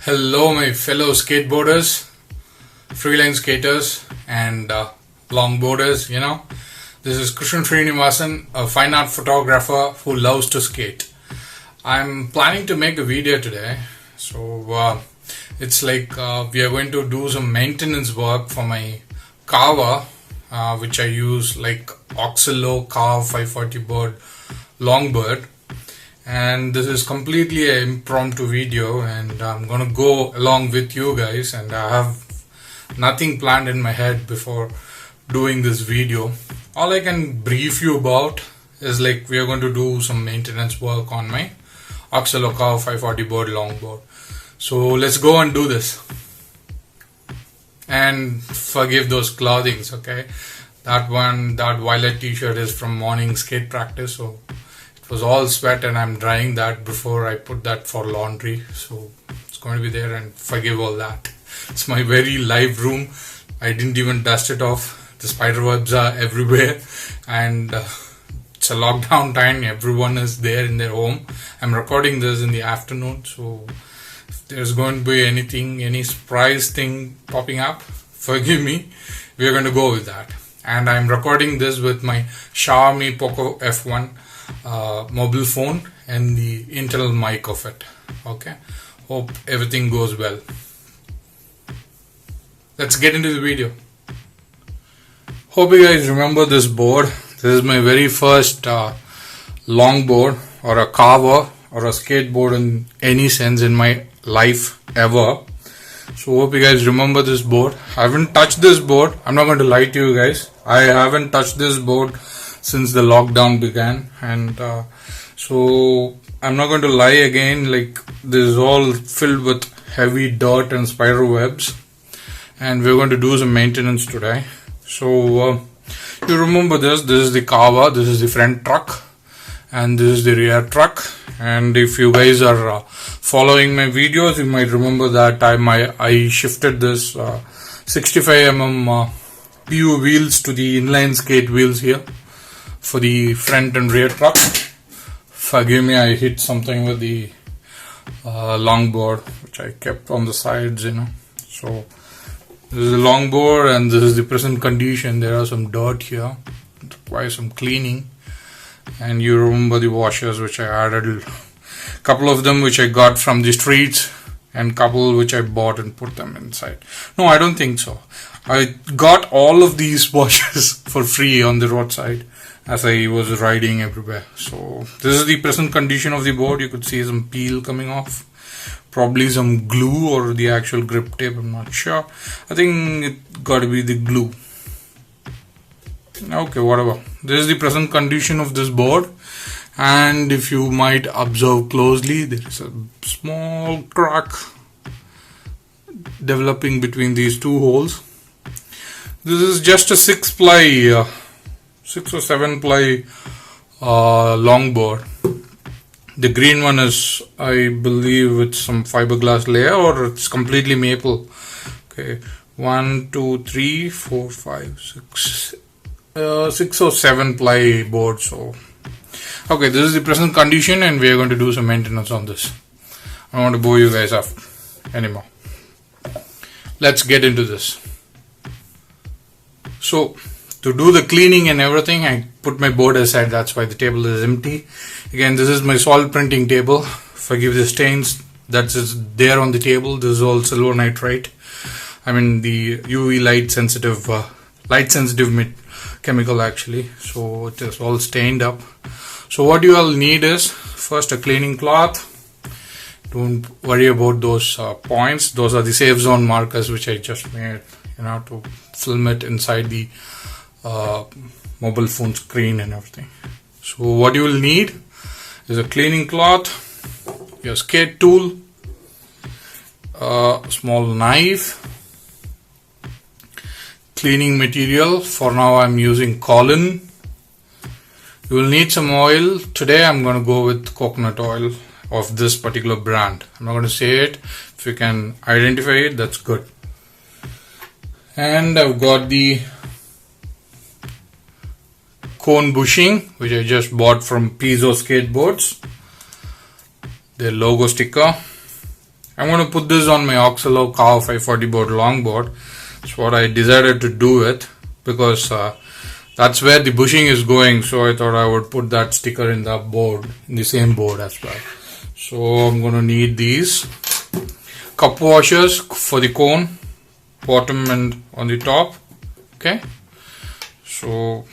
Hello, my fellow skateboarders, freelance skaters, and longboarders. This is Srinivasan, a fine art photographer who loves to skate. I'm planning to make a video today, so it's like we are going to do some maintenance work for my Carver, which I use like Oxelo Carve 540 Bird Longboard. And this is completely an impromptu video, and I'm gonna go along with you guys, and I have nothing planned in my head before doing this video. All I can brief you about is like we are going to do some maintenance work on my Oxelo Carve 540 Bird Longboard. So let's go and do this. And forgive those clothings, okay? That violet t-shirt is from morning skate practice, so it was all sweat and I'm drying that before I put that for laundry, so it's going to be there, and forgive all that. It's my very live room. I didn't even dust it off. The spider webs are everywhere, and it's a lockdown time. Everyone is there in their home. I'm recording this in the afternoon, so if there's going to be any surprise thing popping up, forgive me. We are going to go with that. And I'm recording this with my Xiaomi Poco F1 mobile phone and the internal mic of it. Okay, hope everything goes well. Let's get into the video. Hope you guys remember this board. This is my very first longboard or a carver or a skateboard in any sense in my life ever. So hope you guys remember this board. I haven't touched this board. I'm not going to lie to you guys. I haven't touched this board since the lockdown began, and so I'm not going to lie again. Like, this is all filled with heavy dirt and spider webs, and we're going to do some maintenance today. So you remember this is the Carver, this is the front truck, and this is the rear truck. And if you guys are following my videos, you might remember that I shifted this 65mm PU wheels to the inline skate wheels here for the front and rear truck. Forgive me, I hit something with the longboard, which I kept on the sides, So this is the longboard, and this is the present condition. There are some dirt here, requires some cleaning. And you remember the washers, which I added, a couple of them which I got from the streets, and couple which I bought and put them inside. No, I don't think so. I got all of these washers for free on the roadside as I was riding everywhere. So this is the present condition of the board. You could see some peel coming off, probably some glue or the actual grip tape, I'm not sure. I think it got to be the glue. Okay, whatever. This is the present condition of this board, and if you might observe closely, there is a small crack developing between these two holes. This is just a 6 or 7 ply longboard. The green one is, I believe, with some fiberglass layer, or it's completely maple. Okay, 1, 2, 3, 4, 5, 6. 6 or 7 ply board. So okay, this is the present condition, and we are going to do some maintenance on this. I don't want to bore you guys up anymore. Let's get into this. So to do the cleaning and everything, I put my board aside. That's why the table is empty. Again, this is my solid printing table. Forgive the stains that is there on the table. This is all silver nitrate. I mean the UV light sensitive chemical actually, so it is all stained up. So what you all need is first a cleaning cloth. Don't worry about those points. Those are the safe zone markers which I just made, to film it inside the mobile phone screen and everything. So what you will need is a cleaning cloth, your skate tool, a small knife, cleaning material. For now I'm using Colin. You will need some oil. Today I'm going to go with coconut oil of this particular brand. I'm not going to say it. If you can identify it, that's good. And I've got the cone bushing, which I just bought from Piezo Skateboards. Their logo sticker. I'm going to put this on my Oxelo Carve 540 board longboard. That's what I decided to do it, because that's where the bushing is going. So I thought I would put that sticker in the board, in the same board as well. So I'm going to need these cup washers for the cone, bottom and on the top. Okay. So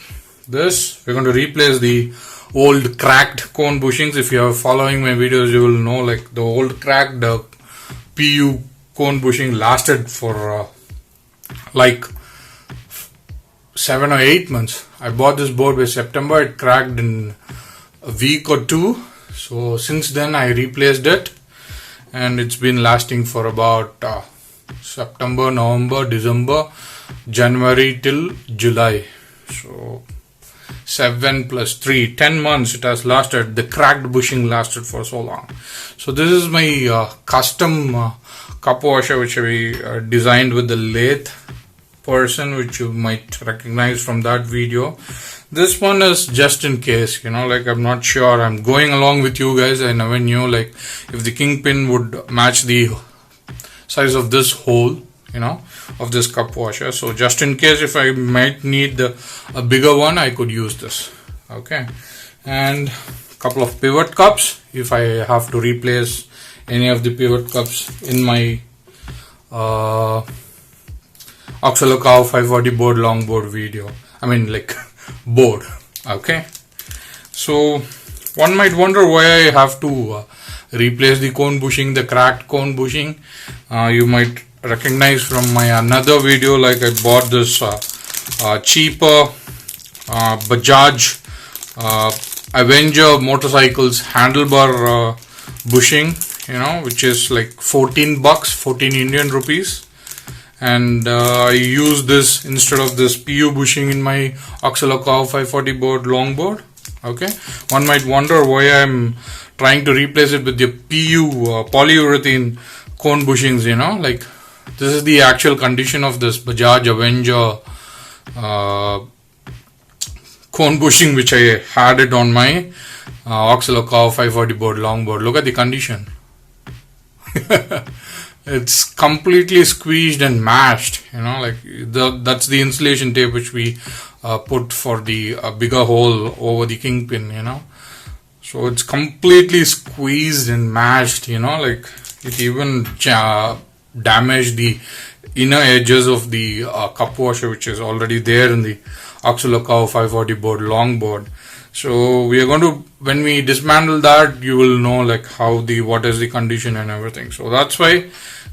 this, we're going to replace the old cracked cone bushings. If you are following my videos, you will know, like, the old cracked PU cone bushing lasted for like 7 or 8 months. I bought this board by September. It cracked in a week or two. So since then I replaced it, and it's been lasting for about September, November, December, January till July. So 7 plus 3, 10 months it has lasted. The cracked bushing lasted for so long. So this is my custom cup washer, which I designed with the lathe person, which you might recognize from that video. This one is just in case, like, I'm not sure. I'm going along with you guys. I never knew, like, if the kingpin would match the size of this hole, of this cup washer. So just in case, if I might need a bigger one, I could use this. Okay. And a couple of pivot cups if I have to replace any of the pivot cups in my Oxelo Carve 540 board longboard video. I mean, like, board. Okay. So one might wonder why I have to replace the cone bushing, the cracked cone bushing. You might recognize from my another video, like, I bought this cheaper Bajaj Avenger motorcycles handlebar bushing, which is like $14, 14 Indian rupees. And I use this instead of this PU bushing in my Oxelo Carve 540 board longboard. Okay. One might wonder why I'm trying to replace it with the PU polyurethane cone bushings, like, this is the actual condition of this Bajaj Avenger cone bushing, which I had it on my Oxelo Carve 540 board longboard. Look at the condition. It's completely squeezed and mashed, like, that's the insulation tape which we put for the bigger hole over the kingpin, so it's completely squeezed and mashed, like, it even damaged the inner edges of the cup washer, which is already there in the Oxelo Carve 540 board longboard. So we are going to, when we dismantle that, you will know, like, what is the condition and everything. So that's why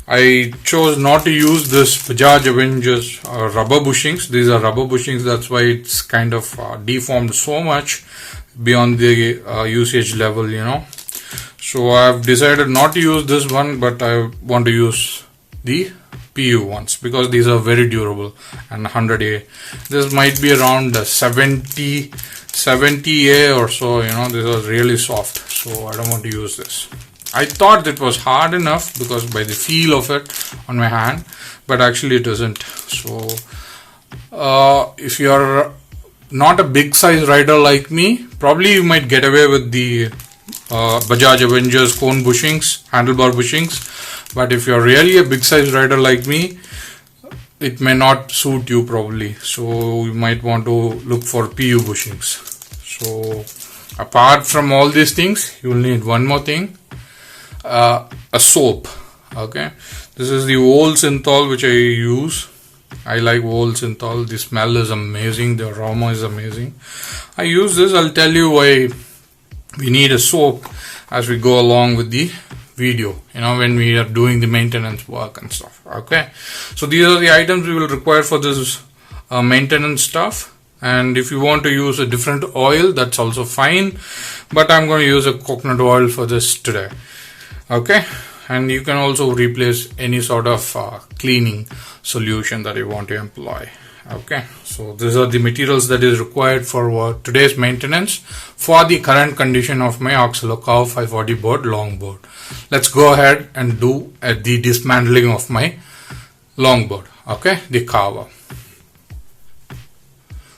I chose not to use this Bajaj Avengers rubber bushings. These are rubber bushings. That's why it's kind of deformed so much beyond the usage level, So I've decided not to use this one, but I want to use the PU ones, because these are very durable and 100A. This might be around 70A or so, these are really soft, so I don't want to use this. I thought it was hard enough because by the feel of it on my hand, but actually it isn't. So if you're not a big size rider like me, probably you might get away with the Bajaj Avengers cone bushings, handlebar bushings. But if you're really a big size rider like me, it may not suit you probably. So you might want to look for PU bushings. So apart from all these things, you will need one more thing, a soap. Okay, this is the whole synthol which I use. I like whole synthol. The smell is amazing, the aroma is amazing. I use this. I'll tell you why we need a soap as we go along with the video, when we are doing the maintenance work and stuff. Okay, so these are the items we will require for this maintenance stuff. And if you want to use a different oil, that's also fine, but I'm going to use a coconut oil for this today. Okay, and you can also replace any sort of cleaning solution that you want to employ. Okay, so these are the materials that is required for today's maintenance for the current condition of my Oxelo Carve 540 board longboard. Let's go ahead and do the dismantling of my longboard. Okay, the Carver.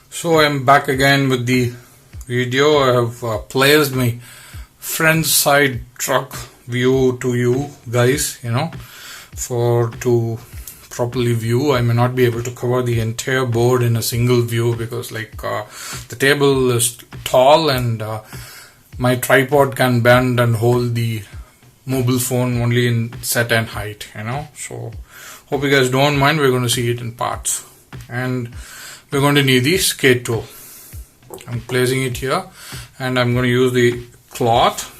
So I'm back again with the video. I have placed my front side truck view to you guys, to properly view. I may not be able to cover the entire board in a single view because the table is tall and my tripod can bend and hold the mobile phone only in certain height, so hope you guys don't mind. We're going to see it in parts, and we're going to need the skate tool. I'm placing it here, and I'm going to use the cloth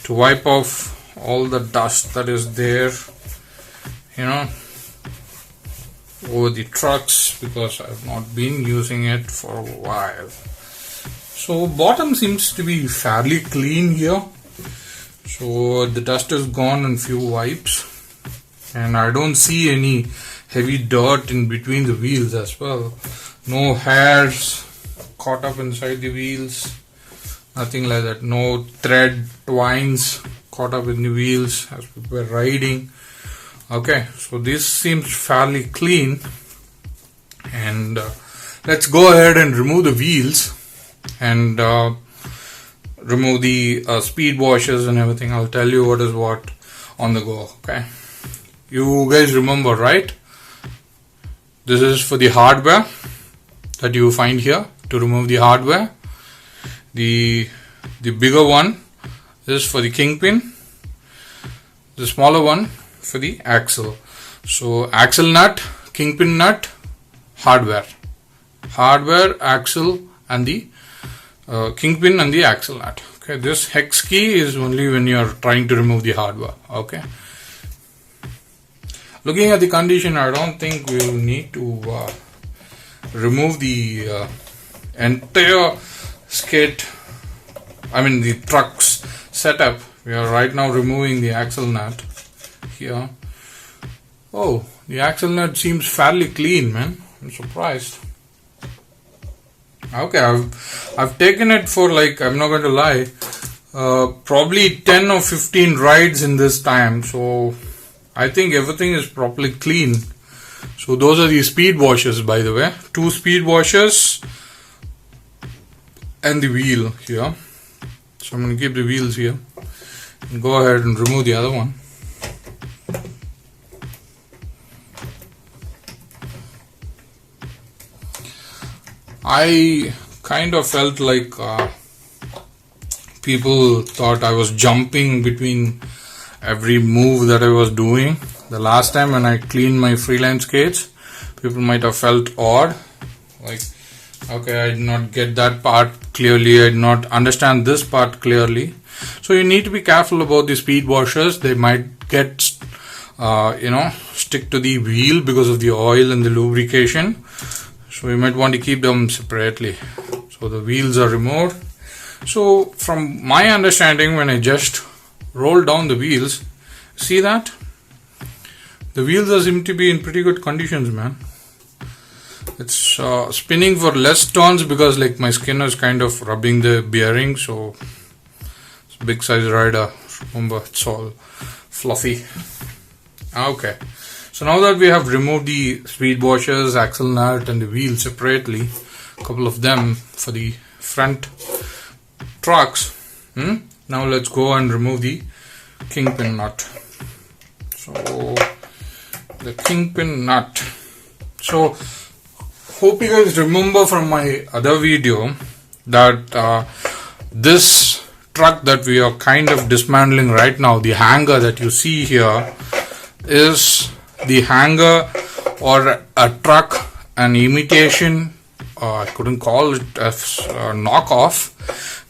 to wipe off all the dust that is there, over the trucks, because I've not been using it for a while. So bottom seems to be fairly clean here, so the dust is gone in few wipes, and I don't see any heavy dirt in between the wheels as well. No hairs caught up inside the wheels, nothing like that. No thread twines caught up in the wheels as we were riding. Okay, so this seems fairly clean, and let's go ahead and remove the wheels and remove the speed washers and everything. I'll tell you what is what on the go. Okay, you guys remember, right? This is for the hardware that you find here to remove the hardware. The bigger one is for the kingpin, the smaller one for the axle. So axle nut, kingpin nut, hardware, axle, and the kingpin and the axle nut. Okay, this hex key is only when you are trying to remove the hardware. Okay, looking at the condition, I don't think we will need to remove the entire the truck's setup. We are right now removing the axle nut here. Oh, the axle nut seems fairly clean, man. I'm surprised. Okay, I've taken it for, I'm not going to lie, probably 10 or 15 rides in this time, so I think everything is properly clean. So those are the speed washers, by the way. 2 speed washers and the wheel here. So I'm going to keep the wheels here and go ahead and remove the other one. I kind of felt like people thought I was jumping between every move that I was doing. The last time when I cleaned my freelance skates, people might have felt odd, like, okay, I did not get that part clearly, I did not understand this part clearly. So you need to be careful about the speed washers. They might get stick to the wheel because of the oil and the lubrication, so you might want to keep them separately. So the wheels are removed. So from my understanding, when I just roll down the wheels, see that the wheels seem to be in pretty good conditions, man. It's spinning for less turns because my skin is kind of rubbing the bearing, so it's a big size rider. Remember, it's all fluffy. Okay, so now that we have removed the speed washers, axle nut, and the wheel separately, a couple of them for the front trucks, now let's go and remove the kingpin nut. So the kingpin nut. So hope you guys remember from my other video that this truck that we are kind of dismantling right now, the hanger that you see here, is the hanger or a truck, an imitation. I couldn't call it a knockoff,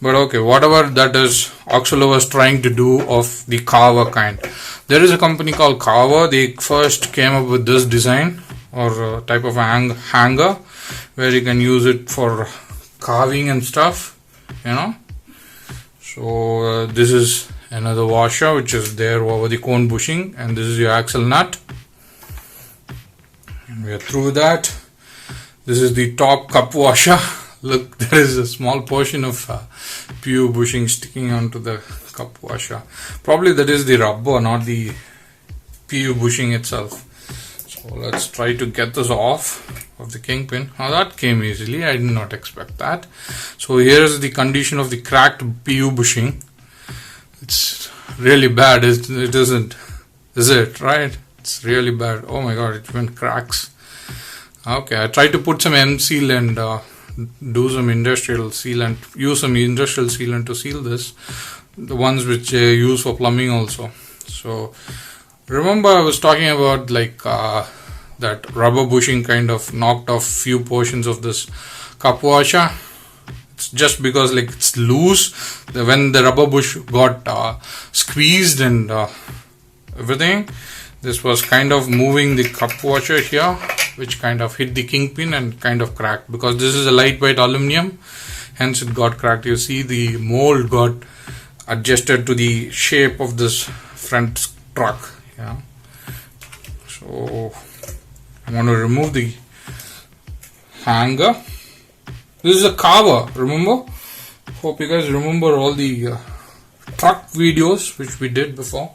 but okay, whatever that is, Oxelo was trying to do of the Carver kind. There is a company called Carver. They first came up with this design or type of hanger where you can use it for carving and stuff, So this is another washer which is there over the cone bushing, and this is your axle nut. And we are through that. This is the top cup washer. Look, there is a small portion of PU bushing sticking onto the cup washer. Probably that is the rubber, not the PU bushing itself. So let's try to get this off of the kingpin. Now that came easily. I did not expect that. So here is the condition of the cracked PU bushing. It's really bad. It isn't, is it? Right? It's really bad. Oh my god, it went cracks. Okay, I tried to put some M seal and do some industrial sealant, use some industrial sealant to seal this, the ones which I use for plumbing also. So remember I was talking about like that rubber bushing kind of knocked off few portions of this cup washer. It's just because like it's loose, when the rubber bush got squeezed and everything, this was kind of moving the cup washer here, which kind of hit the kingpin and kind of cracked. Because this is a lightweight aluminum, hence it got cracked. You see the mold got adjusted to the shape of this front truck. Yeah. So I'm going to remove the hanger. This is a Carver, remember? Hope you guys remember all the truck videos which we did before.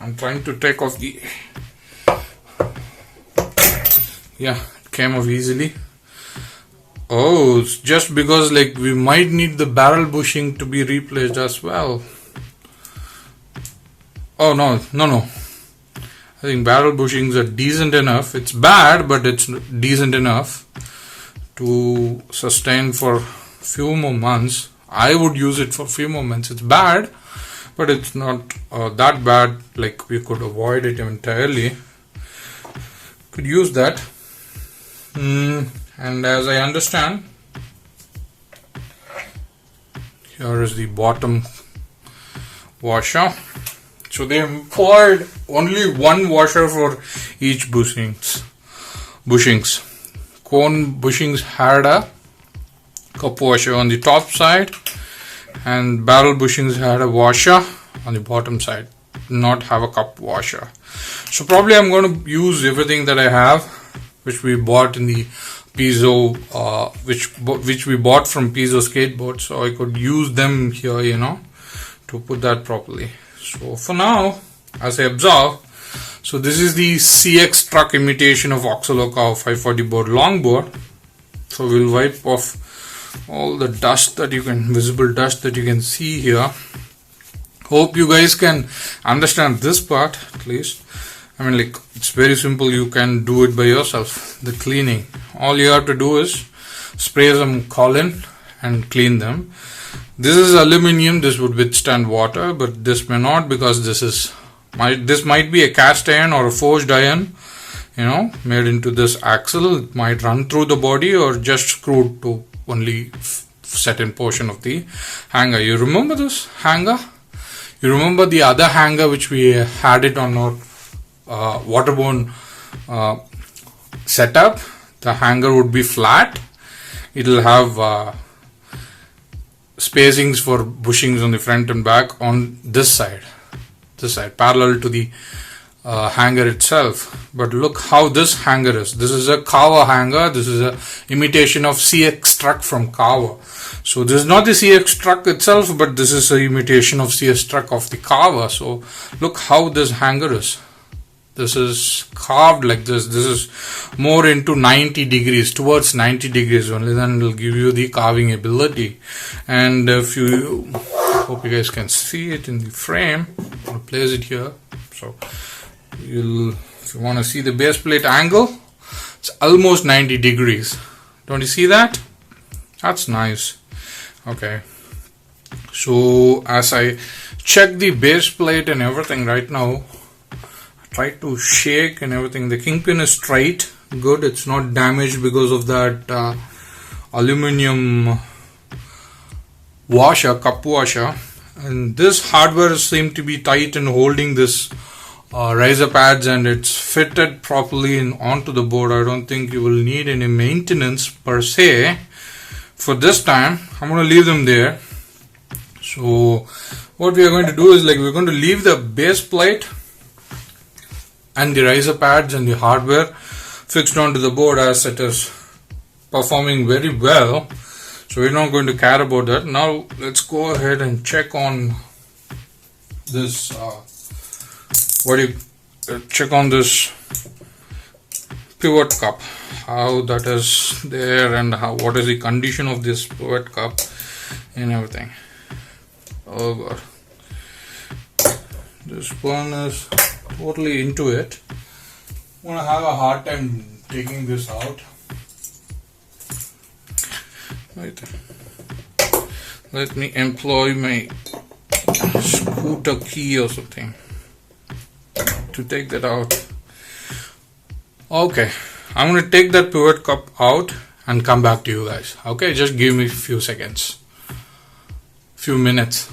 I'm trying to take off the... Yeah, it came off easily. Oh, it's just because like we might need the barrel bushing to be replaced as well. Oh no. I think barrel bushings are decent enough. It's bad, but it's decent enough to sustain for few more months. I would use it for few more months. It's bad, but it's not that bad. Like we could avoid it entirely. Could use that. And as I understand, here is the bottom washer. So they employed only one washer for each bushings. Cone bushings had a cup washer on the top side, and barrel bushings had a washer on the bottom side, not have a cup washer. So probably I'm going to use everything that I have, which we bought in the Piezo, which we bought from Piezo skateboard. So I could use them here, you know, to put that properly. So for now, as I observe, so this is the CX truck imitation of Oxelo Carve 540 Bird Longboard. So we'll wipe off all the dust that you can, visible dust that you can see here. Hope you guys can understand this part at least. I mean, like, it's very simple. You can do it by yourself. The cleaning, all you have to do is spray some Colin and clean them. This is aluminium. This would withstand water, but this may not, because this might be a cast iron or a forged iron, you know, made into this axle. It might run through the body or just screwed to only certain portion of the hanger. You remember this hanger? You remember the other hanger which we had it on our waterborne setup? The hanger would be flat. It'll have spacings for bushings on the front and back on this side, parallel to the hanger itself. But look how this hanger is. This is a Carver hanger. This is a imitation of CX truck from Carver. So this is not the CX truck itself, but this is a imitation of CX truck of the Carver. So look how this hanger is. This is carved like this. This is more into 90 degrees, towards 90 degrees only. Then it will give you the carving ability. And if you, hope you guys can see it in the frame. I'll place it here. So if you want to see the base plate angle, it's almost 90 degrees. Don't you see that? That's nice. Okay. So as I check the base plate and everything right now, try to shake and everything. The kingpin is straight, good. It's not damaged because of that aluminum washer, cup washer. And this hardware seems to be tight and holding this riser pads, and it's fitted properly onto the board. I don't think you will need any maintenance per se for this time. I'm going to leave them there. So what we are going to do is, like, we're going to leave the base plate and the riser pads and the hardware fixed onto the board as it is performing very well. So we're not going to care about that. Now let's go ahead and check on this. Check on this pivot cup, how that is there, and what is the condition of this pivot cup and everything. Oh god. This one is totally into it. I'm gonna have a hard time taking this out. Right. Let me employ my scooter key or something to take that out. Okay, I'm gonna take that pivot cup out and come back to you guys. Okay, just give me a few seconds, few minutes.